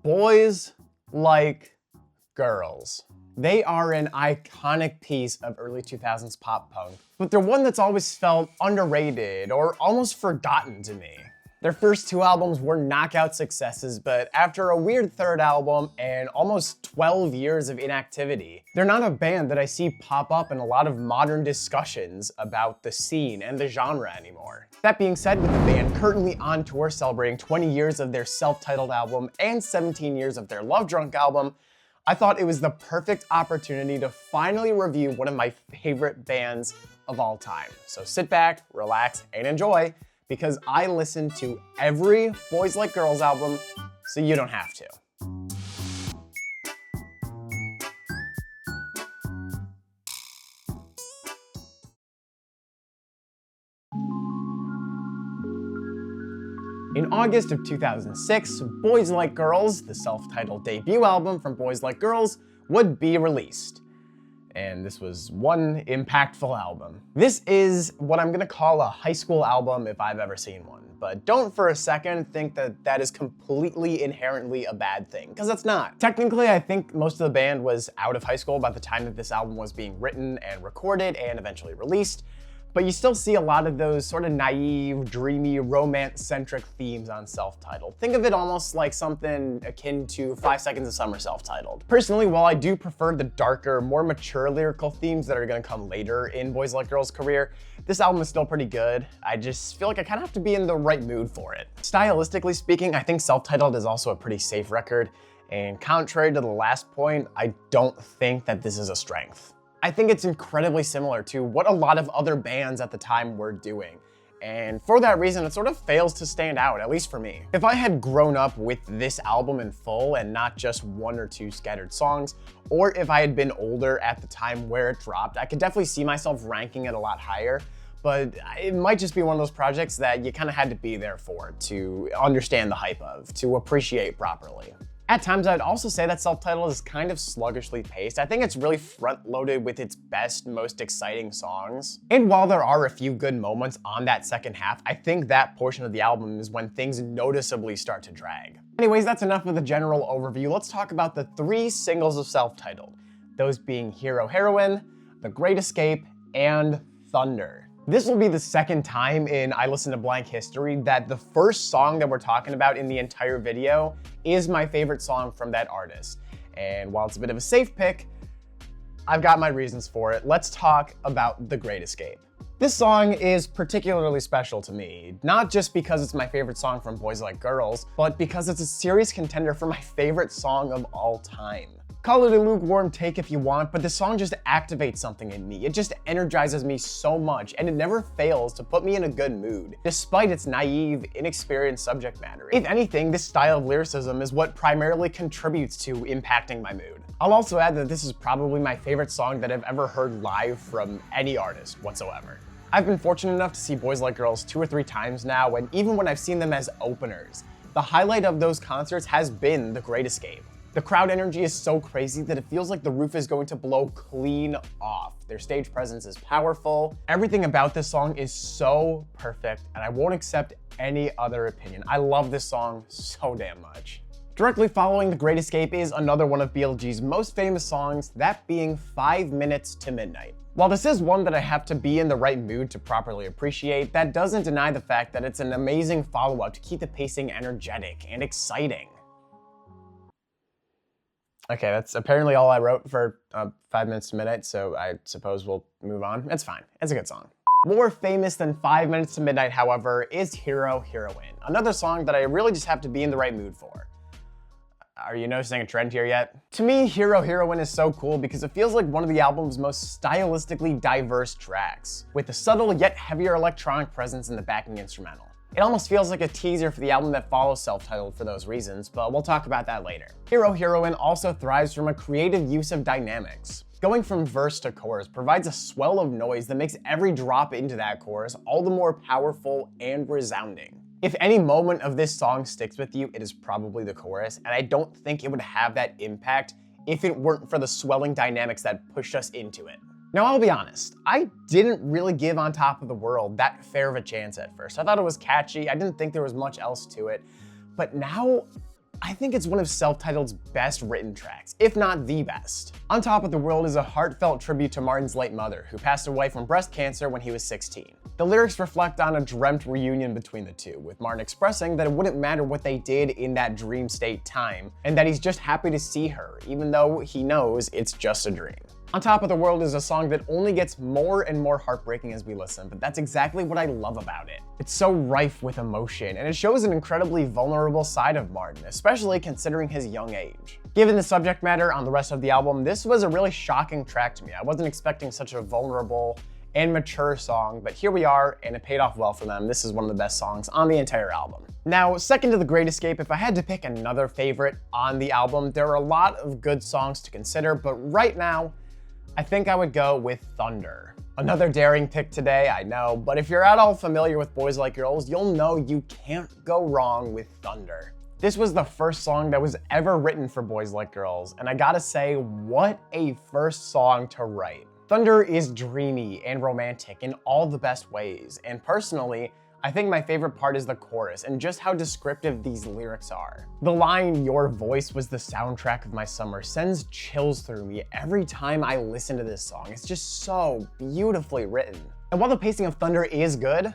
Boys Like Girls. They are an iconic piece of early 2000s pop punk, but they're one that's always felt underrated or almost forgotten to me. Their first two albums were knockout successes, but after a weird third album and almost 12 years of inactivity, they're not a band that I see pop up in a lot of modern discussions about the scene and the genre anymore. That being said, with the band currently on tour celebrating 20 years of their self-titled album and 17 years of their Love Drunk album, I thought it was the perfect opportunity to finally review one of my favorite bands of all time. So sit back, relax, and enjoy, because I listen to every Boys Like Girls album, so you don't have to. In August of 2006, Boys Like Girls, the self-titled debut album from Boys Like Girls, would be released. And this was one impactful album. This is what I'm gonna call a high school album if I've ever seen one. But don't for a second think that that is completely inherently a bad thing, because it's not. Technically, I think most of the band was out of high school by the time that this album was being written and recorded and eventually released. But you still see a lot of those sort of naive, dreamy, romance-centric themes on self-titled. Think of it almost like something akin to 5 Seconds of Summer self-titled. Personally, while I do prefer the darker, more mature lyrical themes that are gonna come later in Boys Like Girls' career, this album is still pretty good. I just feel like I kind of have to be in the right mood for it. Stylistically speaking, I think self-titled is also a pretty safe record, and contrary to the last point, I don't think that this is a strength. I think it's incredibly similar to what a lot of other bands at the time were doing. And for that reason, it sort of fails to stand out, at least for me. If I had grown up with this album in full and not just one or two scattered songs, or if I had been older at the time where it dropped, I could definitely see myself ranking it a lot higher. But it might just be one of those projects that you kind of had to be there for to understand the hype of, to appreciate properly. At times, I'd also say that self-titled is kind of sluggishly paced. I think it's really front-loaded with its best, most exciting songs. And while there are a few good moments on that second half, I think that portion of the album is when things noticeably start to drag. Anyways, that's enough of the general overview. Let's talk about the 3 singles of self-titled. Those being Hero Heroine, The Great Escape, and Thunder. This will be the second time in I Listen to Blank history that the first song that we're talking about in the entire video is my favorite song from that artist. And while it's a bit of a safe pick, I've got my reasons for it. Let's talk about The Great Escape. This song is particularly special to me, not just because it's my favorite song from Boys Like Girls, but because it's a serious contender for my favorite song of all time. Call it a lukewarm take if you want, but this song just activates something in me. It just energizes me so much, and it never fails to put me in a good mood, despite its naive, inexperienced subject matter. If anything, this style of lyricism is what primarily contributes to impacting my mood. I'll also add that this is probably my favorite song that I've ever heard live from any artist whatsoever. I've been fortunate enough to see Boys Like Girls 2 or 3 times now, and even when I've seen them as openers, the highlight of those concerts has been The Great Escape. The crowd energy is so crazy that it feels like the roof is going to blow clean off. Their stage presence is powerful. Everything about this song is so perfect, and I won't accept any other opinion. I love this song so damn much. Directly following The Great Escape is another one of BLG's most famous songs, that being 5 Minutes to Midnight. While this is one that I have to be in the right mood to properly appreciate, that doesn't deny the fact that it's an amazing follow-up to keep the pacing energetic and exciting. Okay, that's apparently all I wrote for 5 Minutes to Midnight, so I suppose we'll move on. It's fine, it's a good song. More famous than 5 Minutes to Midnight, however, is Hero Heroine, another song that I really just have to be in the right mood for. Are you noticing a trend here yet? To me, Hero Heroine is so cool because it feels like one of the album's most stylistically diverse tracks, with a subtle yet heavier electronic presence in the backing instrumental. It almost feels like a teaser for the album that follows self-titled for those reasons, but we'll talk about that later. Hero Heroine also thrives from a creative use of dynamics. Going from verse to chorus provides a swell of noise that makes every drop into that chorus all the more powerful and resounding. If any moment of this song sticks with you, it is probably the chorus, and I don't think it would have that impact if it weren't for the swelling dynamics that pushed us into it. Now, I'll be honest, I didn't really give On Top of the World that fair of a chance at first. I thought it was catchy, I didn't think there was much else to it, but now I think it's one of Self-Titled's best written tracks, if not the best. On Top of the World is a heartfelt tribute to Martin's late mother, who passed away from breast cancer when he was 16. The lyrics reflect on a dreamt reunion between the two, with Martin expressing that it wouldn't matter what they did in that dream state time, and that he's just happy to see her, even though he knows it's just a dream. On Top of the World is a song that only gets more and more heartbreaking as we listen, but that's exactly what I love about it. It's so rife with emotion, and it shows an incredibly vulnerable side of Martin, especially considering his young age. Given the subject matter on the rest of the album, this was a really shocking track to me. I wasn't expecting such a vulnerable and mature song, but here we are, and it paid off well for them. This is one of the best songs on the entire album. Now, second to The Great Escape, if I had to pick another favorite on the album, there are a lot of good songs to consider, but right now, I think I would go with Thunder. Another daring pick today, I know, but if you're at all familiar with Boys Like Girls, you'll know you can't go wrong with Thunder. This was the first song that was ever written for Boys Like Girls, and I gotta say, what a first song to write. Thunder is dreamy and romantic in all the best ways, and personally, I think my favorite part is the chorus and just how descriptive these lyrics are. The line, "Your voice was the soundtrack of my summer," sends chills through me every time I listen to this song. It's just so beautifully written. And while the pacing of Thunder is good,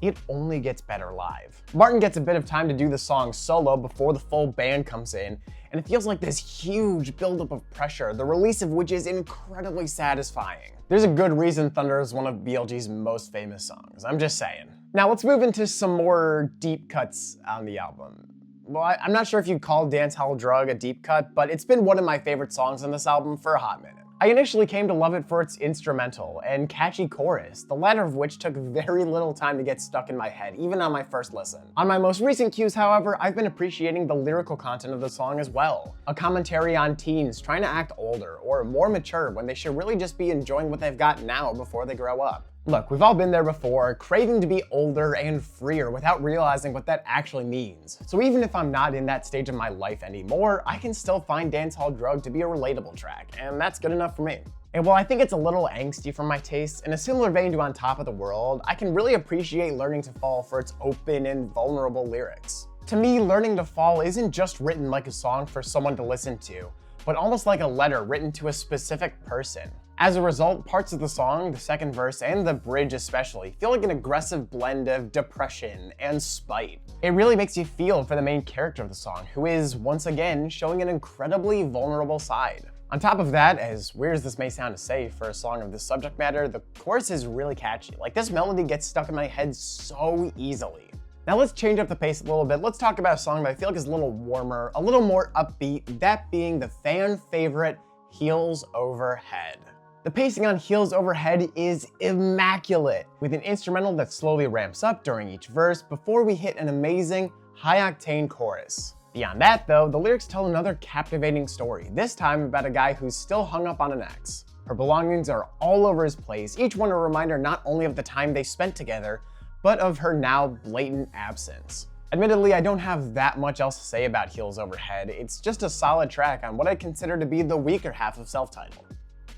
it only gets better live. Martin gets a bit of time to do the song solo before the full band comes in, and it feels like this huge buildup of pressure, the release of which is incredibly satisfying. There's a good reason Thunder is one of BLG's most famous songs, I'm just saying. Now let's move into some more deep cuts on the album. Well, I'm not sure if you'd call Dance Hall Drug a deep cut, but it's been one of my favorite songs on this album for a hot minute. I initially came to love it for its instrumental and catchy chorus, the latter of which took very little time to get stuck in my head, even on my first listen. On my most recent cues, however, I've been appreciating the lyrical content of the song as well. A commentary on teens trying to act older or more mature when they should really just be enjoying what they've got now before they grow up. Look, we've all been there before, craving to be older and freer without realizing what that actually means. So even if I'm not in that stage of my life anymore, I can still find Dance Hall Drug to be a relatable track, and that's good enough for me. And while I think it's a little angsty for my tastes, in a similar vein to On Top of the World, I can really appreciate Learning to Fall for its open and vulnerable lyrics. To me, Learning to Fall isn't just written like a song for someone to listen to, but almost like a letter written to a specific person. As a result, parts of the song, the second verse and the bridge especially, feel like an aggressive blend of depression and spite. It really makes you feel for the main character of the song, who is, once again, showing an incredibly vulnerable side. On top of that, as weird as this may sound to say for a song of this subject matter, the chorus is really catchy. Like, this melody gets stuck in my head so easily. Now let's change up the pace a little bit. Let's talk about a song that I feel like is a little warmer, a little more upbeat, that being the fan favorite, Heels Overhead. The pacing on Heels Overhead is immaculate, with an instrumental that slowly ramps up during each verse before we hit an amazing, high-octane chorus. Beyond that though, the lyrics tell another captivating story, this time about a guy who's still hung up on an ex. Her belongings are all over his place, each one a reminder not only of the time they spent together, but of her now blatant absence. Admittedly, I don't have that much else to say about Heels Overhead. It's just a solid track on what I consider to be the weaker half of Self-Titled.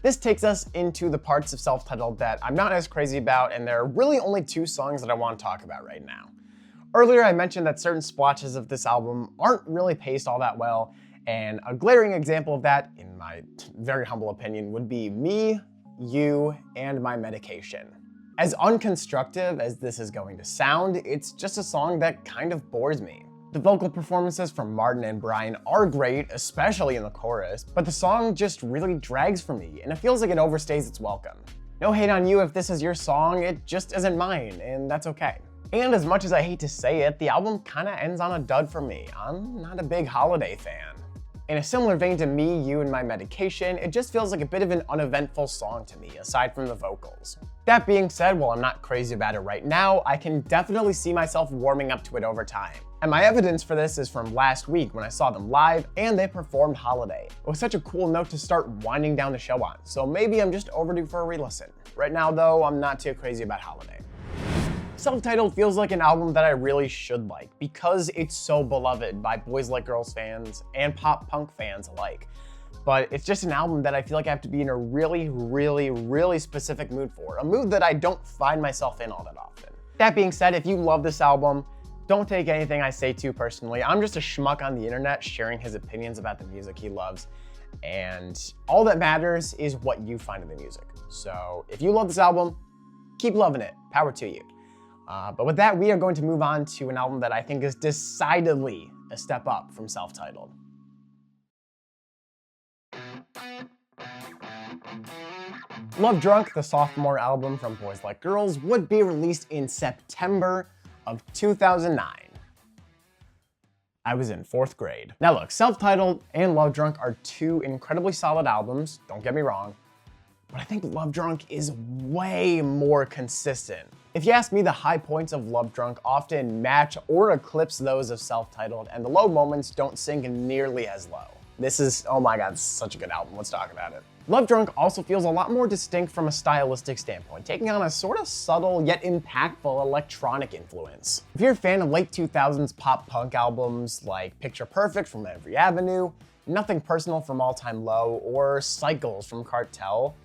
This takes us into the parts of Self-Titled that I'm not as crazy about, and there are really only two songs that I want to talk about right now. Earlier I mentioned that certain splotches of this album aren't really paced all that well, and a glaring example of that, in my very humble opinion, would be Me, You, and My Medication. As unconstructive as this is going to sound, it's just a song that kind of bores me. The vocal performances from Martin and Brian are great, especially in the chorus, but the song just really drags for me, and it feels like it overstays its welcome. No hate on you if this is your song, it just isn't mine, and that's okay. And as much as I hate to say it, the album kinda ends on a dud for me. I'm not a big Holiday fan. In a similar vein to Me, You, and My Medication, it just feels like a bit of an uneventful song to me, aside from the vocals. That being said, while I'm not crazy about it right now, I can definitely see myself warming up to it over time. And my evidence for this is from last week when I saw them live and they performed Holiday. It was such a cool note to start winding down the show on, so maybe I'm just overdue for a re-listen. Right now though, I'm not too crazy about Holiday. Self-Titled feels like an album that I really should like because it's so beloved by Boys Like Girls fans and pop punk fans alike. But it's just an album that I feel like I have to be in a really specific mood for, a mood that I don't find myself in all that often. That being said, if you love this album, Don't take anything I say too personally. I'm just a schmuck on the internet sharing his opinions about the music he loves, and all that matters is what you find in the music. So if you love this album, keep loving it. Power to you. But with that, we are going to move on to an album that I think is decidedly a step up from self-titled. Love Drunk, the sophomore album from Boys Like Girls, would be released in September of 2009. I was in 4th grade. Now look, Self-Titled and Love Drunk are two incredibly solid albums, don't get me wrong, but I think Love Drunk is way more consistent. If you ask me, the high points of Love Drunk often match or eclipse those of Self-Titled, and the low moments don't sink nearly as low. This is, oh my god, such a good album, let's talk about it. Love Drunk also feels a lot more distinct from a stylistic standpoint, taking on a sort of subtle yet impactful electronic influence. If you're a fan of late 2000s pop punk albums like Picture Perfect from Every Avenue, Nothing Personal from All Time Low, or Cycles from Cartel,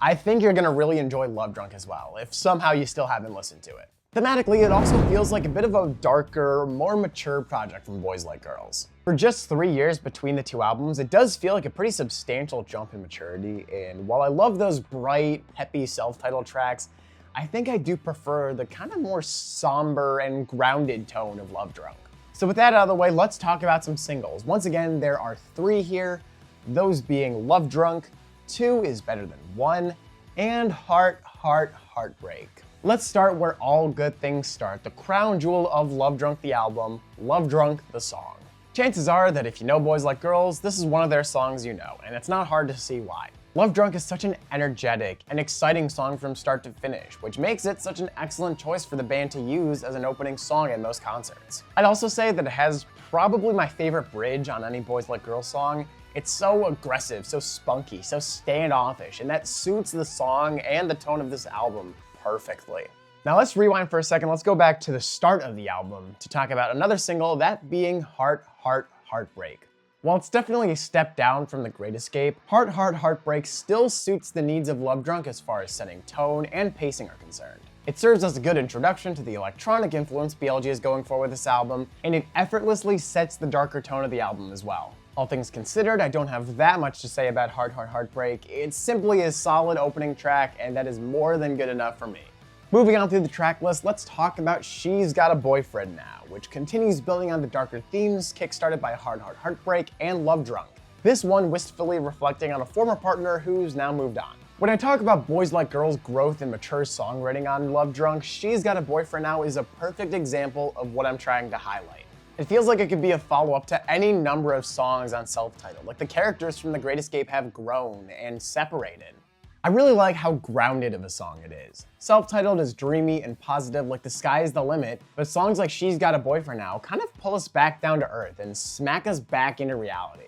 I think you're gonna really enjoy Love Drunk as well, if somehow you still haven't listened to it. Thematically, it also feels like a bit of a darker, more mature project from Boys Like Girls. For just 3 years between the two albums, it does feel like a pretty substantial jump in maturity, and while I love those bright, peppy self-titled tracks, I think I do prefer the kind of more somber and grounded tone of Love Drunk. So with that out of the way, let's talk about some singles. Once again, there are 3 here, those being Love Drunk, 2 is Better Than 1, and Heartbreak. Let's start where all good things start, the crown jewel of Love Drunk the album, Love Drunk the song. Chances are that if you know Boys Like Girls, this is one of their songs you know, and it's not hard to see why. Love Drunk is such an energetic and exciting song from start to finish, which makes it such an excellent choice for the band to use as an opening song at most concerts. I'd also say that it has probably my favorite bridge on any Boys Like Girls song. It's so aggressive, so spunky, so standoffish, and that suits the song and the tone of this album perfectly. Now let's rewind for a second. Let's go back to the start of the album to talk about another single, that being Heartbreak. While it's definitely a step down from The Great Escape, Heartbreak still suits the needs of Love Drunk as far as setting tone and pacing are concerned. It serves as a good introduction to the electronic influence BLG is going for with this album, and it effortlessly sets the darker tone of the album as well. All things considered, I don't have that much to say about Heartbreak. It's simply a solid opening track, and that is more than good enough for me. Moving on through the track list, let's talk about She's Got a Boyfriend Now, which continues building on the darker themes kickstarted by Heartbreak and Love Drunk. This one wistfully reflecting on a former partner who's now moved on. When I talk about Boys Like Girls' growth and mature songwriting on Love Drunk, She's Got a Boyfriend Now is a perfect example of what I'm trying to highlight. It feels like it could be a follow-up to any number of songs on Self-Titled, like the characters from The Great Escape have grown and separated. I really like how grounded of a song it is. Self-Titled is dreamy and positive like the sky is the limit, but songs like She's Got a Boyfriend Now kind of pull us back down to earth and smack us back into reality.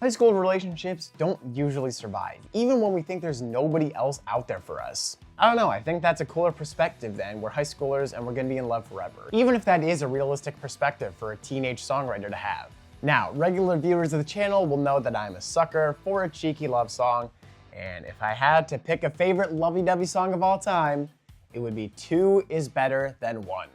High school relationships don't usually survive, even when we think there's nobody else out there for us. I don't know, I think that's a cooler perspective than we're high schoolers and we're gonna be in love forever, even if that is a realistic perspective for a teenage songwriter to have. Now, regular viewers of the channel will know that I'm a sucker for a cheeky love song, and if I had to pick a favorite lovey-dovey song of all time, it would be 2 is Better Than 1.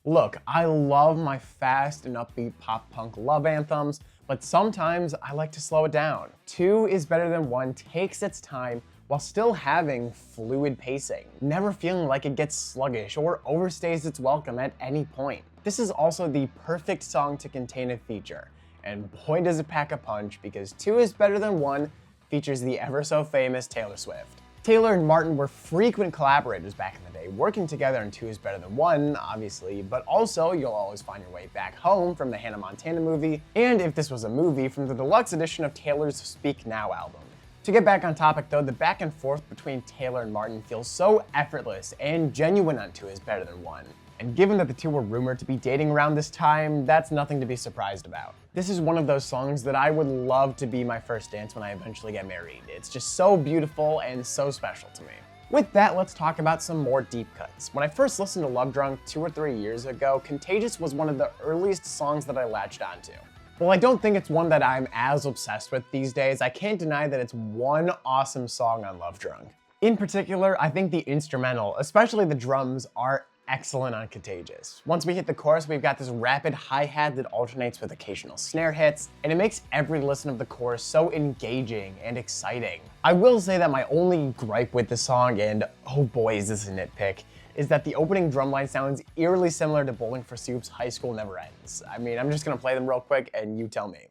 Look, I love my fast and upbeat pop punk love anthems, but sometimes I like to slow it down. 2 is Better Than 1 takes its time while still having fluid pacing, never feeling like it gets sluggish or overstays its welcome at any point. This is also the perfect song to contain a feature, and boy does it pack a punch, because 2 is Better Than 1 features the ever so famous Taylor Swift. Taylor and Martin were frequent collaborators back in the day, working together in 2 is Better Than 1, obviously, but also You'll Always Find Your Way Back Home from the Hannah Montana movie, and if this was a movie, from the deluxe edition of Taylor's Speak Now album. To get back on topic though, the back and forth between Taylor and Martin feels so effortless and genuine on 2 is Better Than 1. And given that the two were rumored to be dating around this time, that's nothing to be surprised about. This is one of those songs that I would love to be my first dance when I eventually get married. It's just so beautiful and so special to me. With that, let's talk about some more deep cuts. When I first listened to Love Drunk 2 or 3 years ago, Contagious was one of the earliest songs that I latched onto. While I don't think it's one that I'm as obsessed with these days, I can't deny that it's one awesome song on Love Drunk. In particular, I think the instrumental, especially the drums, are excellent on Contagious. Once we hit the chorus, we've got this rapid hi-hat that alternates with occasional snare hits, and it makes every listen of the chorus so engaging and exciting. I will say that my only gripe with the song, and oh boy is this a nitpick, is that the opening drumline sounds eerily similar to Bowling for Soup's High School Never Ends. I mean, I'm just gonna play them real quick and you tell me.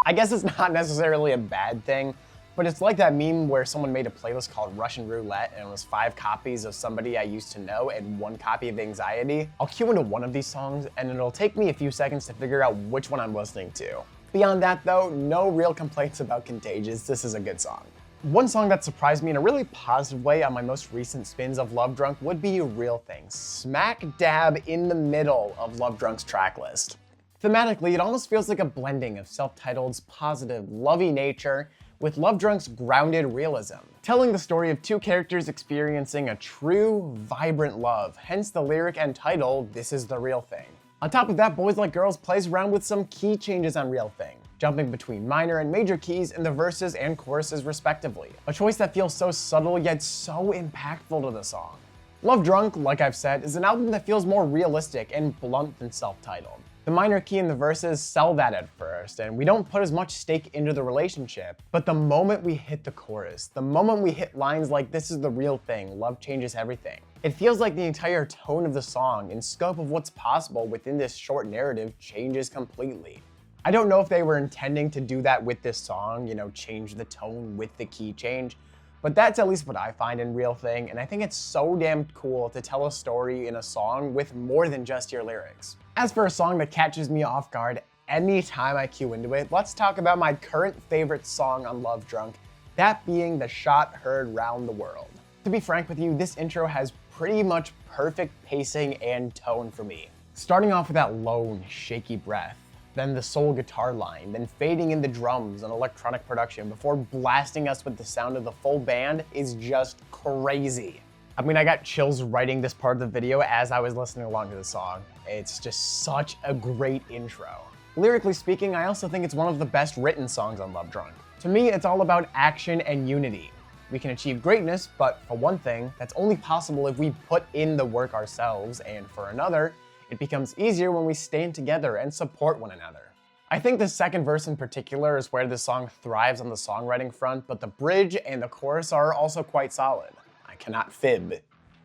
I guess it's not necessarily a bad thing, but it's like that meme where someone made a playlist called Russian Roulette and it was 5 copies of Somebody I Used to Know and 1 copy of Anxiety. I'll cue into one of these songs and it'll take me a few seconds to figure out which one I'm listening to. Beyond that though, no real complaints about Contagious. This is a good song. One song that surprised me in a really positive way on my most recent spins of Love Drunk would be Real Thing, smack dab in the middle of Love Drunk's track list. Thematically, it almost feels like a blending of Self-Titled's positive, lovey nature with Love Drunk's grounded realism, telling the story of 2 characters experiencing a true, vibrant love, hence the lyric and title, This Is the Real Thing. On top of that, Boys Like Girls plays around with some key changes on Real Thing, jumping between minor and major keys in the verses and choruses respectively, a choice that feels so subtle yet so impactful to the song. Love Drunk, like I've said, is an album that feels more realistic and blunt than Self-Titled. The minor key in the verses sell that at first, and we don't put as much stake into the relationship, but the moment we hit the chorus, the moment we hit lines like this is the real thing, love changes everything, it feels like the entire tone of the song and scope of what's possible within this short narrative changes completely. I don't know if they were intending to do that with this song, change the tone with the key change, but that's at least what I find in Real Thing, and I think it's so damn cool to tell a story in a song with more than just your lyrics. As for a song that catches me off guard anytime I cue into it, let's talk about my current favorite song on Love Drunk, that being the shot heard round the world. To be frank with you, this intro has pretty much perfect pacing and tone for me. Starting off with that lone, shaky breath, then the soul guitar line, then fading in the drums and electronic production before blasting us with the sound of the full band is just crazy. I mean, I got chills writing this part of the video as I was listening along to the song. It's just such a great intro. Lyrically speaking, I also think it's one of the best written songs on Love Drunk. To me, it's all about action and unity. We can achieve greatness, but for one thing, that's only possible if we put in the work ourselves, and for another, it becomes easier when we stand together and support one another. I think the second verse in particular is where the song thrives on the songwriting front, but the bridge and the chorus are also quite solid. I cannot fib.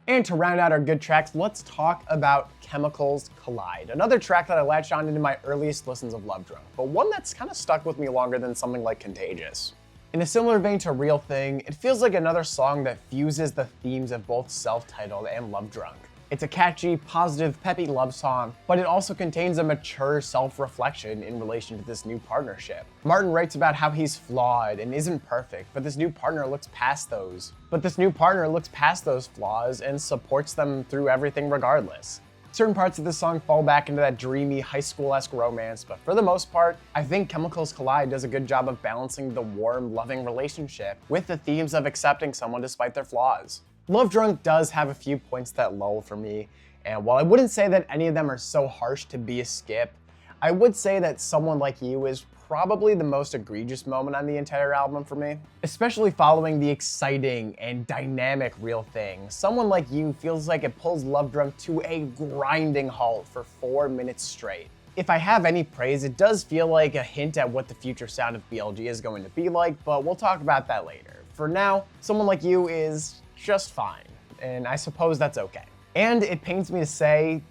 And to round out our good tracks, let's talk about Chemicals Collide, another track that I latched on into my earliest listens of Love Drunk, but one that's kind of stuck with me longer than something like Contagious. In a similar vein to Real Thing, it feels like another song that fuses the themes of both Self-Titled and Love Drunk. It's a catchy, positive, peppy love song, but it also contains a mature self-reflection in relation to this new partnership. Martin writes about how he's flawed and isn't perfect, but this new partner looks past those flaws and supports them through everything regardless. Certain parts of the song fall back into that dreamy, high school-esque romance, but for the most part, I think Chemicals Collide does a good job of balancing the warm, loving relationship with the themes of accepting someone despite their flaws. Love Drunk does have a few points that lull for me, and while I wouldn't say that any of them are so harsh to be a skip, I would say that Someone Like You is probably the most egregious moment on the entire album for me. Especially following the exciting and dynamic Real Thing, Someone Like You feels like it pulls Love Drunk to a grinding halt for 4 minutes straight. If I have any praise, it does feel like a hint at what the future sound of BLG is going to be like, but we'll talk about that later. For now, Someone Like You is just fine, and I suppose that's okay. And it pains me to say,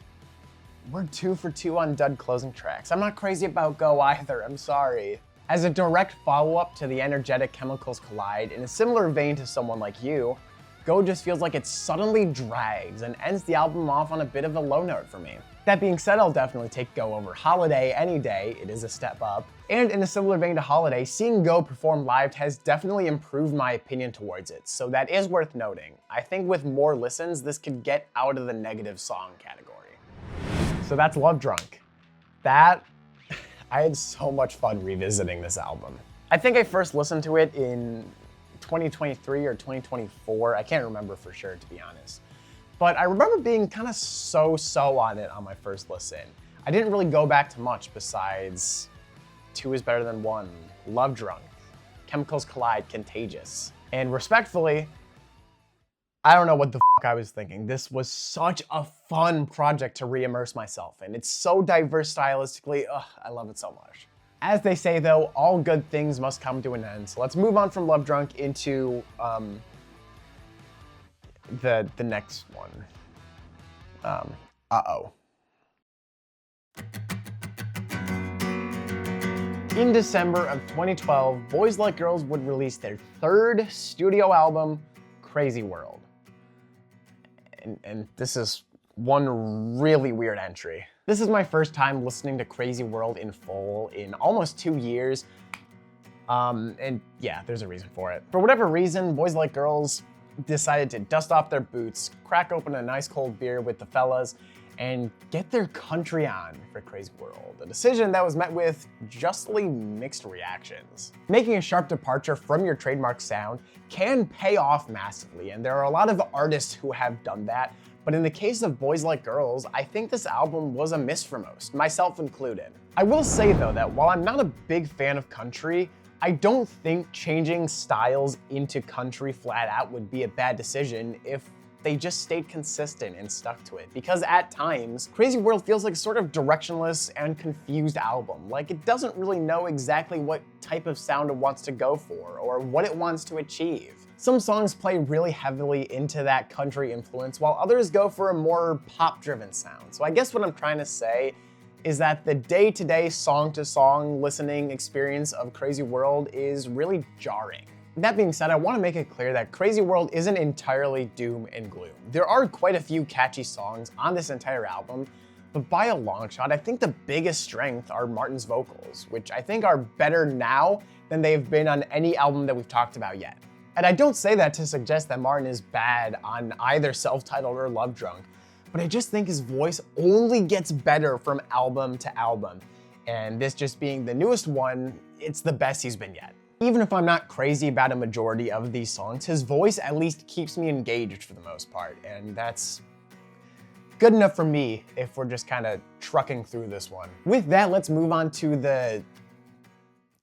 we're 2 for 2 on dud closing tracks. I'm not crazy about Go either, I'm sorry. As a direct follow-up to the energetic Chemicals Collide, in a similar vein to Someone Like You, Go just feels like it suddenly drags and ends the album off on a bit of a low note for me. That being said, I'll definitely take Go over Holiday any day, it is a step up. And in a similar vein to Holiday, seeing Go perform live has definitely improved my opinion towards it, so that is worth noting. I think with more listens, this could get out of the negative song category. So that's Love Drunk. I had so much fun revisiting this album. I think I first listened to it in 2023 or 2024, I can't remember for sure to be honest. But I remember being kind of so-so on it on my first listen. I didn't really go back to much besides 2 is Better Than 1, Love Drunk, Chemicals Collide, Contagious. And respectfully, I don't know what the fuck I was thinking. This was such a fun project to re-immerse myself in. It's so diverse stylistically. Ugh, I love it so much. As they say though, all good things must come to an end. So let's move on from Love Drunk into the next one. Uh-oh. In December of 2012, Boys Like Girls would release their third studio album, Crazy World. And this is one really weird entry. This is my first time listening to Crazy World in full in almost 2 years. And yeah, there's a reason for it. For whatever reason, Boys Like Girls decided to dust off their boots, crack open a nice cold beer with the fellas, and get their country on for Crazy World, a decision that was met with justly mixed reactions. Making a sharp departure from your trademark sound can pay off massively, and there are a lot of artists who have done that, but in the case of Boys Like Girls, I think this album was a miss for most, myself included. I will say though that while I'm not a big fan of country, I don't think changing styles into country flat out would be a bad decision if they just stayed consistent and stuck to it. Because at times, Crazy World feels like a sort of directionless and confused album. Like it doesn't really know exactly what type of sound it wants to go for or what it wants to achieve. Some songs play really heavily into that country influence while others go for a more pop-driven sound. So I guess what I'm trying to say is that the day-to-day song-to-song listening experience of Crazy World is really jarring. That being said, I want to make it clear that Crazy World isn't entirely doom and gloom. There are quite a few catchy songs on this entire album, but by a long shot, I think the biggest strength are Martin's vocals, which I think are better now than they've been on any album that we've talked about yet. And I don't say that to suggest that Martin is bad on either Self-Titled or Love Drunk, but I just think his voice only gets better from album to album. And this just being the newest one, it's the best he's been yet. Even if I'm not crazy about a majority of these songs, his voice at least keeps me engaged for the most part, and that's good enough for me if we're just kind of trucking through this one. With that, let's move on to the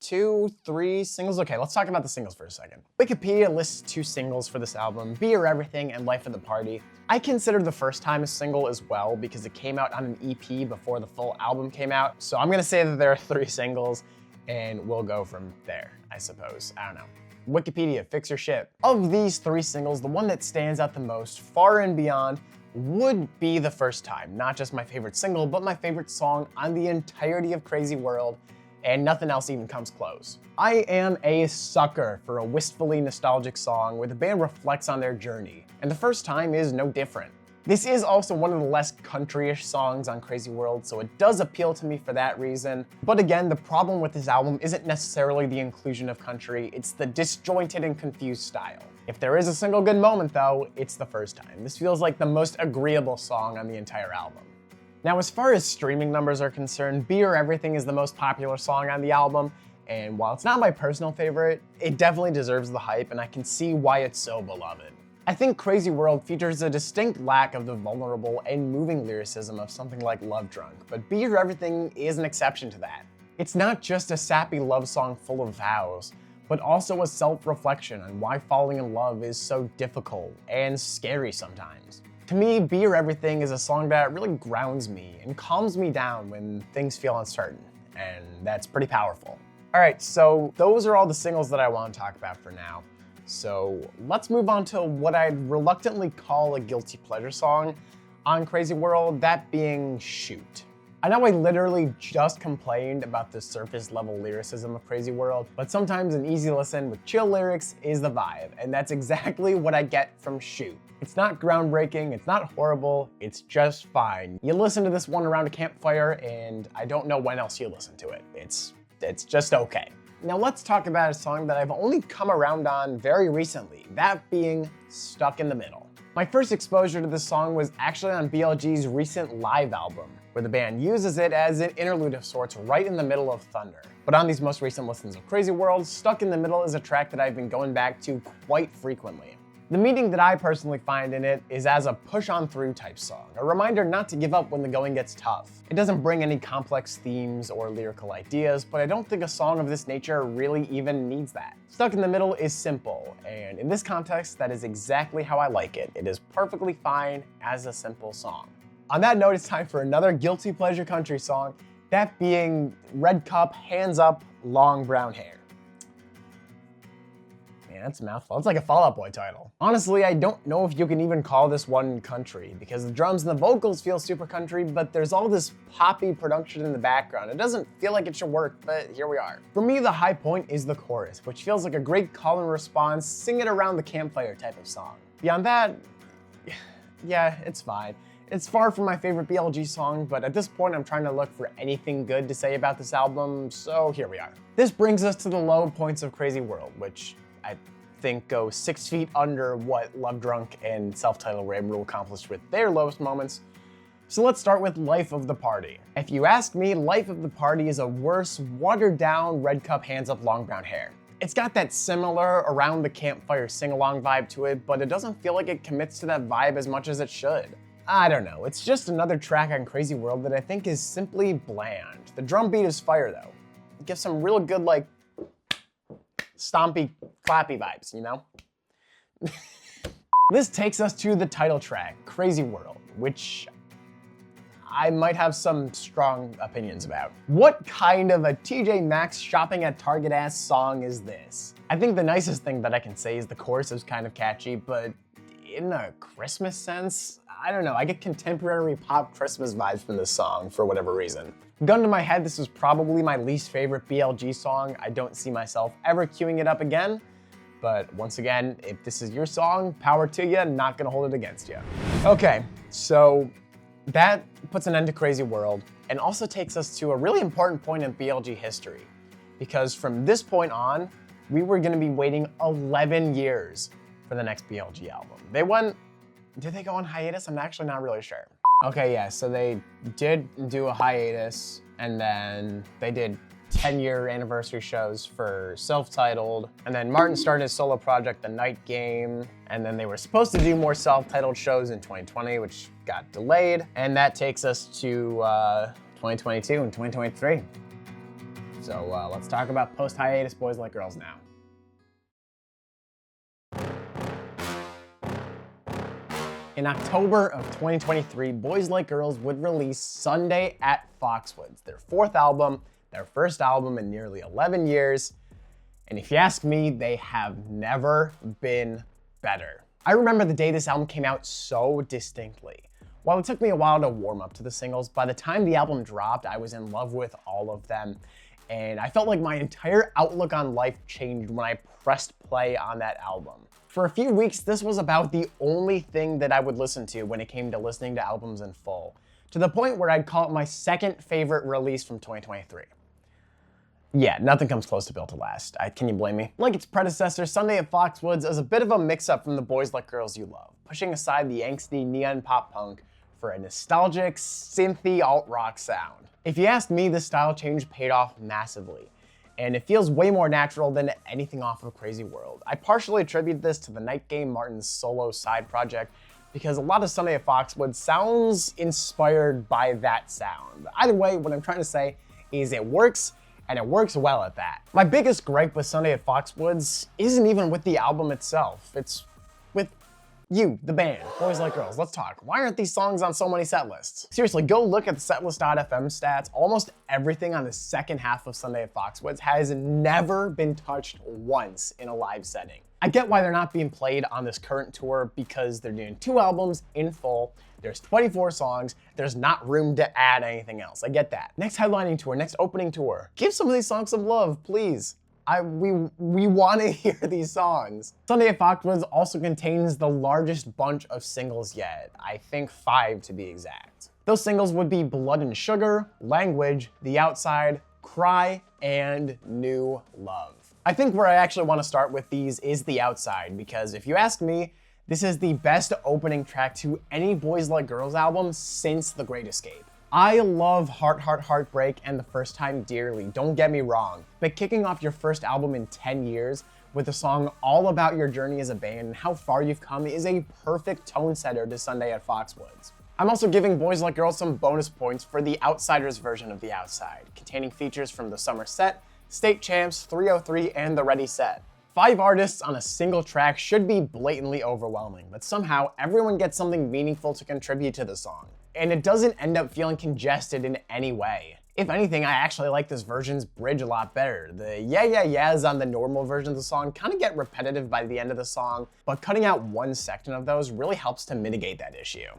3 singles. Okay, let's talk about the singles for a second. Wikipedia lists 2 singles for this album, Be Your Everything and Life of the Party. I consider the first time a single as well because it came out on an EP before the full album came out, so I'm gonna say that there are 3 singles, and we'll go from there, I suppose. I don't know. Wikipedia, fix your shit. Of these 3 singles, the one that stands out the most, far and beyond, would be The First Time. Not just my favorite single, but my favorite song on the entirety of Crazy World, and nothing else even comes close. I am a sucker for a wistfully nostalgic song where the band reflects on their journey, and The First Time is no different. This is also one of the less country-ish songs on Crazy World, so it does appeal to me for that reason. But again, the problem with this album isn't necessarily the inclusion of country, it's the disjointed and confused style. If there is a single good moment though, it's The First Time. This feels like the most agreeable song on the entire album. Now, as far as streaming numbers are concerned, Be Your Everything is the most popular song on the album, and while it's not my personal favorite, it definitely deserves the hype, and I can see why it's so beloved. I think Crazy World features a distinct lack of the vulnerable and moving lyricism of something like Love Drunk, but Be Your Everything is an exception to that. It's not just a sappy love song full of vows, but also a self-reflection on why falling in love is so difficult and scary sometimes. To me, Be Your Everything is a song that really grounds me and calms me down when things feel uncertain, and that's pretty powerful. All right, so those are all the singles that I want to talk about for now. So let's move on to what I'd reluctantly call a guilty pleasure song on Crazy World, that being Shoot. I know I literally just complained about the surface level lyricism of Crazy World, but sometimes an easy listen with chill lyrics is the vibe, and that's exactly what I get from Shoot. It's not groundbreaking, it's not horrible, it's just fine. You listen to this one around a campfire, and I don't know when else you listen to it. It's just okay. Now let's talk about a song that I've only come around on very recently, that being Stuck in the Middle. My first exposure to this song was actually on BLG's recent live album, where the band uses it as an interlude of sorts right in the middle of Thunder. But on these most recent listens of Crazy World, Stuck in the Middle is a track that I've been going back to quite frequently. The meaning that I personally find in it is as a push-on-through type song, a reminder not to give up when the going gets tough. It doesn't bring any complex themes or lyrical ideas, but I don't think a song of this nature really even needs that. Stuck in the Middle is simple, and in this context, that is exactly how I like it. It is perfectly fine as a simple song. On that note, it's time for another guilty pleasure country song, that being Red Cup, Hands Up, Long Brown Hair. Man, that's a mouthful. It's like a Fall Out Boy title. Honestly, I don't know if you can even call this one country, because the drums and the vocals feel super country, but there's all this poppy production in the background. It doesn't feel like it should work, but here we are. For me, the high point is the chorus, which feels like a great call and response, sing it around the campfire type of song. Beyond that, yeah, it's fine. It's far from my favorite BLG song, but at this point I'm trying to look for anything good to say about this album, so here we are. This brings us to the low points of Crazy World, which I think go 6 feet under what Love Drunk and Self-Titled were able to accomplish with their lowest moments. So let's start with Life of the Party. If you ask me, Life of the Party is a worse, watered down Red Cup, Hands Up, Long Brown Hair. It's got that similar around the campfire sing-along vibe to it, but it doesn't feel like it commits to that vibe as much as it should. I don't know, it's just another track on Crazy World that I think is simply bland. The drum beat is fire though. It gives some real good like stompy, clappy vibes, you know? This takes us to the title track, Crazy World, which I might have some strong opinions about. What kind of a TJ Maxx shopping at Target ass song is this? I think the nicest thing that I can say is the chorus is kind of catchy, but in a Christmas sense, I don't know, I get contemporary pop Christmas vibes from this song for whatever reason. Gun to my head, this is probably my least favorite BLG song. I don't see myself ever queuing it up again, but once again, if this is your song, power to you, not gonna hold it against you. Okay, so that puts an end to Crazy World and also takes us to a really important point in BLG history, because from this point on, we were gonna be waiting 11 years for the next BLG album. Did they go on hiatus? I'm actually not really sure. Okay, yeah, so they did do a hiatus, and then they did 10-year anniversary shows for Self-Titled, and then Martin started his solo project, The Night Game, and then they were supposed to do more Self-Titled shows in 2020, which got delayed, and that takes us to 2022 and 2023. So let's talk about post-hiatus Boys Like Girls now. In October of 2023, Boys Like Girls would release Sunday at FOXWOODS, their 4th album, their first album in nearly 11 years. And if you ask me, they have never been better. I remember the day this album came out so distinctly. While it took me a while to warm up to the singles, by the time the album dropped, I was in love with all of them. And I felt like my entire outlook on life changed when I pressed play on that album. For a few weeks, this was about the only thing that I would listen to when it came to listening to albums in full, to the point where I'd call it my second favorite release from 2023. Yeah, nothing comes close to Built to Last. Can you blame me? Like its predecessor, Sunday at FOXWOODS is a bit of a mix-up from the Boys Like Girls you love, pushing aside the angsty neon pop punk for a nostalgic, synthy alt-rock sound. If you ask me, this style change paid off massively, and it feels way more natural than anything off of Crazy World. I partially attribute this to the Night Game, Martin's solo side project, because a lot of Sunday at FOXWOODS sounds inspired by that sound. But either way, what I'm trying to say is it works, and it works well at that. My biggest gripe with Sunday at FOXWOODS isn't even with the album itself, it's with you, the band, Boys Like Girls. Let's talk. Why aren't these songs on so many set lists? Seriously, go look at the setlist.fm stats. Almost everything on the second half of Sunday at FOXWOODS has never been touched once in a live setting. I get why they're not being played on this current tour, because they're doing 2 albums in full, there's 24 songs, there's not room to add anything else. I get that. Next headlining tour, next opening tour. Give some of these songs some love, please. We want to hear these songs. Sunday at FOXWOODS also contains the largest bunch of singles yet. I think 5 to be exact. Those singles would be Blood and Sugar, Language, The Outside, Cry, and New Love. I think where I actually want to start with these is The Outside, because if you ask me, this is the best opening track to any Boys Like Girls album since The Great Escape. I love Heart, Heart, Heartbreak and The First Time dearly, don't get me wrong, but kicking off your first album in 10 years with the song all about your journey as a band and how far you've come is a perfect tone setter to Sunday at FOXWOODS. I'm also giving Boys Like Girls some bonus points for the Outsiders version of The Outside, containing features from the Summer Set, State Champs, 303, and The Ready Set. 5 artists on a single track should be blatantly overwhelming, but somehow everyone gets something meaningful to contribute to the song, and it doesn't end up feeling congested in any way. If anything, I actually like this version's bridge a lot better. The yeah yeah yeahs on the normal version of the song kind of get repetitive by the end of the song, but cutting out one section of those really helps to mitigate that issue.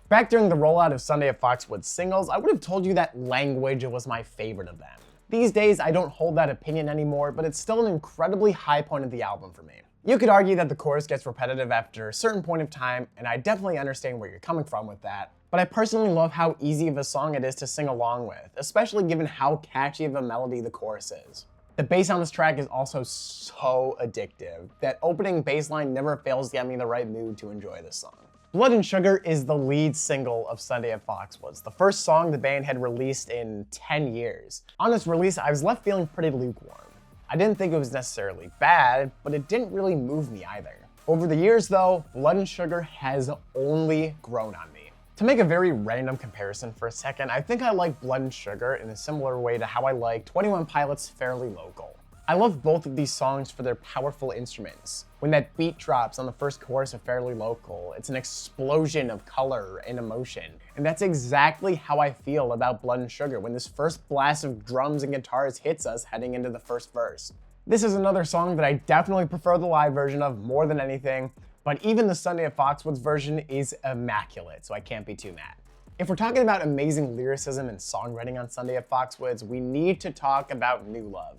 Back during the rollout of Sunday at FOXWOODS singles, I would have told you that Language was my favorite of them. These days, I don't hold that opinion anymore, but it's still an incredibly high point of the album for me. You could argue that the chorus gets repetitive after a certain point of time, and I definitely understand where you're coming from with that, but I personally love how easy of a song it is to sing along with, especially given how catchy of a melody the chorus is. The bass on this track is also so addictive. That opening bass line never fails to get me in the right mood to enjoy this song. Blood and Sugar is the lead single of Sunday at FOXWOODS, the first song the band had released in 10 years. On its release, I was left feeling pretty lukewarm. I didn't think it was necessarily bad, but it didn't really move me either. Over the years though, Blood and Sugar has only grown on me. To make a very random comparison for a second, I think I like Blood and Sugar in a similar way to how I like 21 Pilots' Fairly Local. I love both of these songs for their powerful instruments. When that beat drops on the first chorus of Fairly Local, it's an explosion of color and emotion. And that's exactly how I feel about Blood and Sugar when this first blast of drums and guitars hits us heading into the first verse. This is another song that I definitely prefer the live version of more than anything, but even the Sunday at FOXWOODS version is immaculate, so I can't be too mad. If we're talking about amazing lyricism and songwriting on Sunday at FOXWOODS, we need to talk about New Love,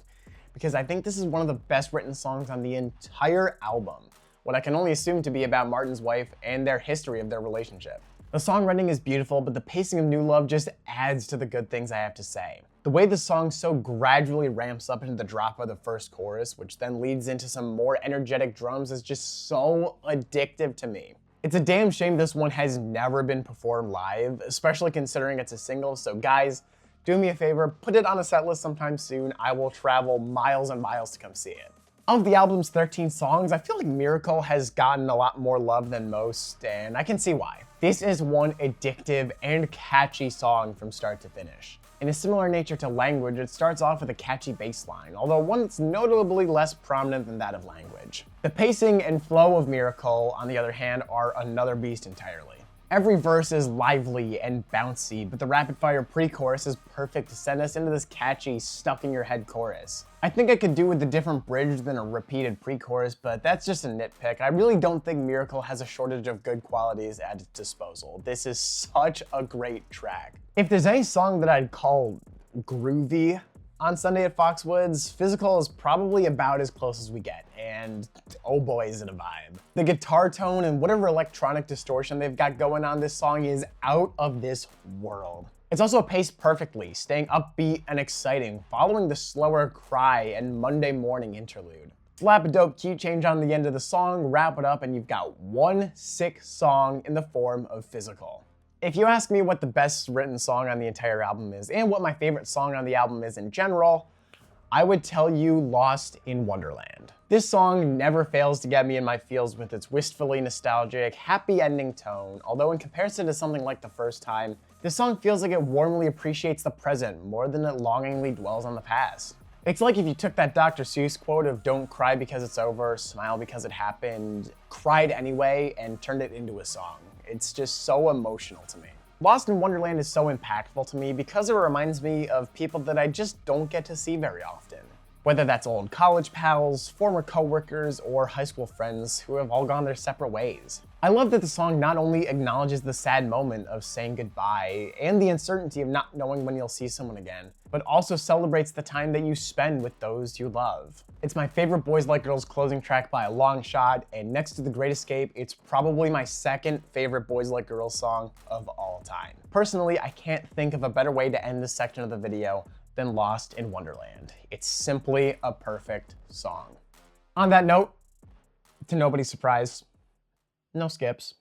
because I think this is one of the best written songs on the entire album, what I can only assume to be about Martin's wife and their history of their relationship. The songwriting is beautiful, but the pacing of New Love just adds to the good things I have to say. The way the song so gradually ramps up into the drop of the first chorus, which then leads into some more energetic drums, is just so addictive to me. It's a damn shame this one has never been performed live, especially considering it's a single, so guys, do me a favor, put it on a set list sometime soon. I will travel miles and miles to come see it. Of the album's 13 songs, I feel like Miracle has gotten a lot more love than most, and I can see why. This is one addictive and catchy song from start to finish. In a similar nature to Language, it starts off with a catchy bass line, although one that's notably less prominent than that of Language. The pacing and flow of Miracle, on the other hand, are another beast entirely. Every verse is lively and bouncy, but the rapid-fire pre-chorus is perfect to send us into this catchy, stuck-in-your-head chorus. I think I could do with a different bridge than a repeated pre-chorus, but that's just a nitpick. I really don't think Miracle has a shortage of good qualities at its disposal. This is such a great track. If there's any song that I'd call groovy on Sunday at FOXWOODS, Physical is probably about as close as we get, and oh boy is it a vibe. The guitar tone and whatever electronic distortion they've got going on this song is out of this world. It's also paced perfectly, staying upbeat and exciting, following the slower Cry and Monday Morning interlude. Slap a dope key change on the end of the song, wrap it up, and you've got one sick song in the form of Physical. If you ask me what the best written song on the entire album is, and what my favorite song on the album is in general, I would tell you Lost in Wonderland. This song never fails to get me in my feels with its wistfully nostalgic, happy ending tone, although in comparison to something like The First Time, this song feels like it warmly appreciates the present more than it longingly dwells on the past. It's like if you took that Dr. Seuss quote of "Don't cry because it's over, smile because it happened," cried anyway, and turned it into a song. It's just so emotional to me. Lost in Wonderland is so impactful to me because it reminds me of people that I just don't get to see very often. Whether that's old college pals, former coworkers, or high school friends who have all gone their separate ways. I love that the song not only acknowledges the sad moment of saying goodbye and the uncertainty of not knowing when you'll see someone again, but also celebrates the time that you spend with those you love. It's my favorite Boys Like Girls closing track by a long shot, and next to The Great Escape, it's probably my second favorite Boys Like Girls song of all time. Personally, I can't think of a better way to end this section of the video than Lost in Wonderland. It's simply a perfect song. On that note, to nobody's surprise, no skips.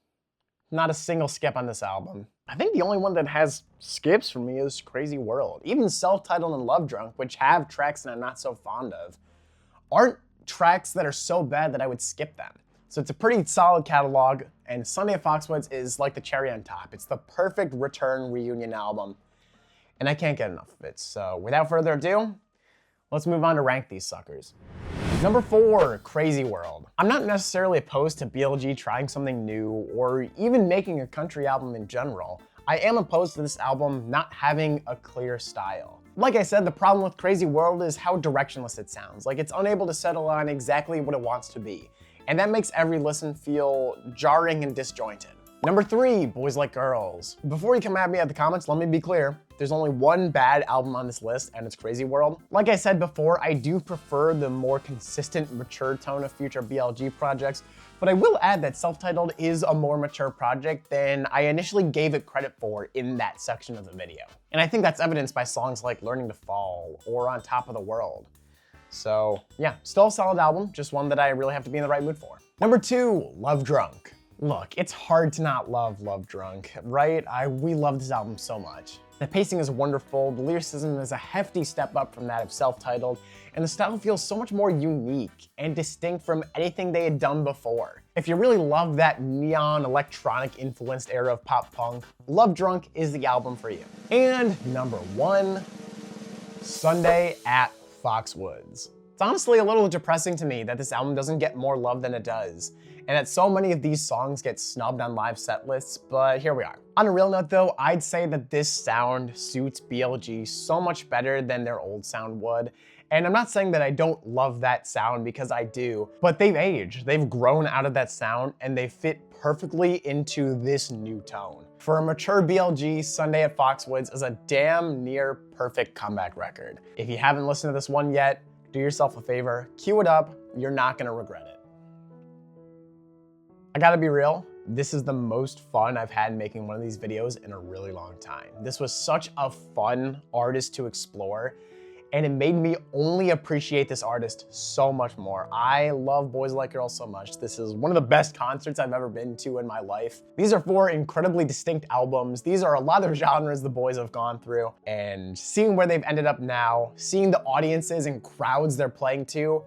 Not a single skip on this album. I think the only one that has skips for me is Crazy World. Even Self-Titled and Love Drunk, which have tracks that I'm not so fond of, aren't tracks that are so bad that I would skip them. So it's a pretty solid catalog, and Sunday at FOXWOODS is like the cherry on top. It's the perfect return reunion album, and I can't get enough of it. So without further ado, let's move on to rank these suckers. Number 4, Crazy World. I'm not necessarily opposed to BLG trying something new or even making a country album in general. I am opposed to this album not having a clear style. Like I said, the problem with Crazy World is how directionless it sounds. Like it's unable to settle on exactly what it wants to be. And that makes every listen feel jarring and disjointed. Number 3, Boys Like Girls. Before you come at me at the comments, let me be clear. There's only one bad album on this list, and it's Crazy World. Like I said before, I do prefer the more consistent, mature tone of future BLG projects, but I will add that Self-Titled is a more mature project than I initially gave it credit for in that section of the video. And I think that's evidenced by songs like Learning to Fall or On Top of the World. So yeah, still a solid album, just one that I really have to be in the right mood for. Number 2, Love Drunk. Look, it's hard to not love Love Drunk, right? We love this album so much. The pacing is wonderful, the lyricism is a hefty step up from that of Self-Titled, and the style feels so much more unique and distinct from anything they had done before. If you really love that neon electronic influenced era of pop punk, Love Drunk is the album for you. And number 1, Sunday at FOXWOODS. It's honestly a little depressing to me that this album doesn't get more love than it does, and that so many of these songs get snubbed on live set lists, but here we are. On a real note though, I'd say that this sound suits BLG so much better than their old sound would. And I'm not saying that I don't love that sound, because I do, but they've aged. They've grown out of that sound and they fit perfectly into this new tone. For a mature BLG, Sunday at FOXWOODS is a damn near perfect comeback record. If you haven't listened to this one yet, do yourself a favor, cue it up, you're not gonna regret it. I gotta be real, this is the most fun I've had making one of these videos in a really long time. This was such a fun artist to explore, and it made me only appreciate this artist so much more. I love Boys Like Girls so much. This is one of the best concerts I've ever been to in my life. These are 4 incredibly distinct albums. These are a lot of genres the boys have gone through, and seeing where they've ended up now, seeing the audiences and crowds they're playing to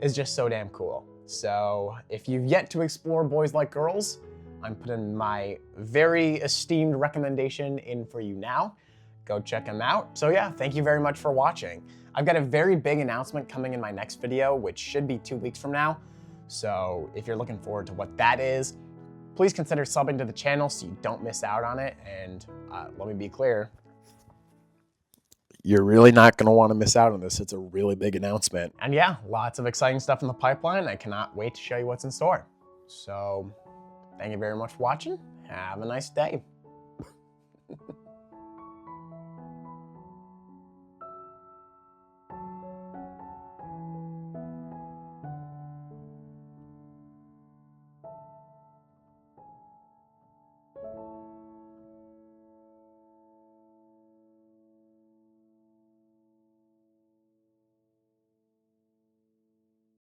is just so damn cool. So if you've yet to explore Boys Like Girls, I'm putting my very esteemed recommendation in for you now. Go check them out. So yeah, thank you very much for watching. I've got a very big announcement coming in my next video, which should be 2 weeks from now. So if you're looking forward to what that is, please consider subbing to the channel so you don't miss out on it. And let me be clear, you're really not gonna wanna miss out on this. It's a really big announcement. And yeah, lots of exciting stuff in the pipeline. I cannot wait to show you what's in store. So thank you very much for watching. Have a nice day.